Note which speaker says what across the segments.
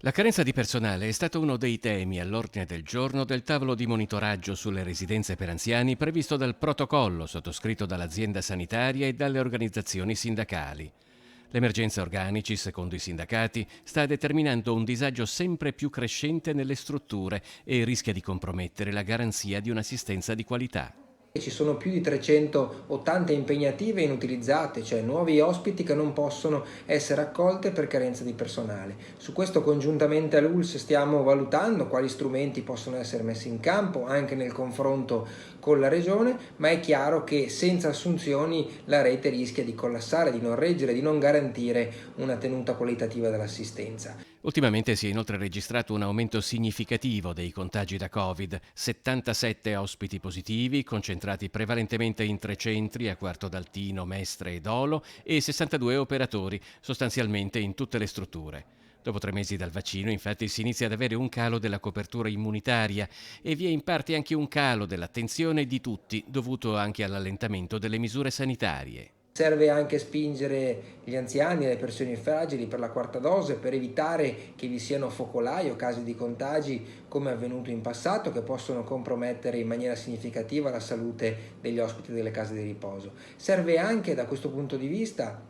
Speaker 1: La carenza di personale è stato uno dei temi all'ordine del giorno del tavolo di monitoraggio sulle residenze per anziani previsto dal protocollo sottoscritto dall'azienda sanitaria e dalle organizzazioni sindacali. L'emergenza organici, secondo i sindacati, sta determinando un disagio sempre più crescente nelle strutture e rischia di compromettere la garanzia di un'assistenza di qualità.
Speaker 2: Ci sono più di 380 impegnative inutilizzate, cioè nuovi ospiti che non possono essere accolte per carenza di personale. Su questo congiuntamente all'ULSS stiamo valutando quali strumenti possono essere messi in campo anche nel confronto con la Regione, ma è chiaro che senza assunzioni la rete rischia di collassare, di non reggere, di non garantire una tenuta qualitativa dell'assistenza.
Speaker 1: Ultimamente si è inoltre registrato un aumento significativo dei contagi da Covid, 77 ospiti positivi, concentrati prevalentemente in 3 centri a Quarto d'Altino, Mestre e Dolo, e 62 operatori, sostanzialmente in tutte le strutture. Dopo 3 mesi dal vaccino, infatti, si inizia ad avere un calo della copertura immunitaria e vi è in parte anche un calo dell'attenzione di tutti, dovuto anche all'allentamento delle misure sanitarie.
Speaker 2: Serve anche spingere gli anziani e le persone fragili per la quarta dose per evitare che vi siano focolai o casi di contagi come è avvenuto in passato che possono compromettere in maniera significativa la salute degli ospiti delle case di riposo. Serve anche da questo punto di vista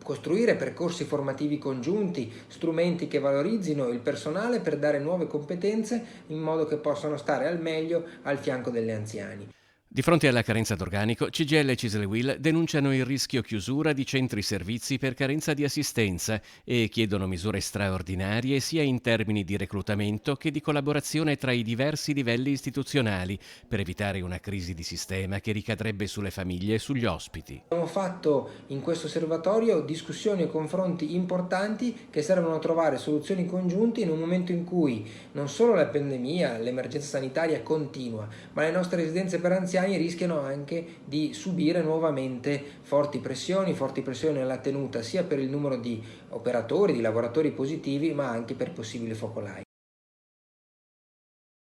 Speaker 2: costruire percorsi formativi congiunti, strumenti che valorizzino il personale per dare nuove competenze in modo che possano stare al meglio al fianco degli anziani.
Speaker 1: Di fronte alla carenza d'organico, CGIL e Cislewil denunciano il rischio chiusura di centri servizi per carenza di assistenza e chiedono misure straordinarie sia in termini di reclutamento che di collaborazione tra i diversi livelli istituzionali per evitare una crisi di sistema che ricadrebbe sulle famiglie e sugli ospiti.
Speaker 2: Abbiamo fatto in questo osservatorio discussioni e confronti importanti che servono a trovare soluzioni congiunte in un momento in cui non solo la pandemia, l'emergenza sanitaria continua, ma le nostre residenze per anziani rischiano anche di subire nuovamente forti pressioni alla tenuta sia per il numero di operatori, di lavoratori positivi, ma anche per possibili focolai.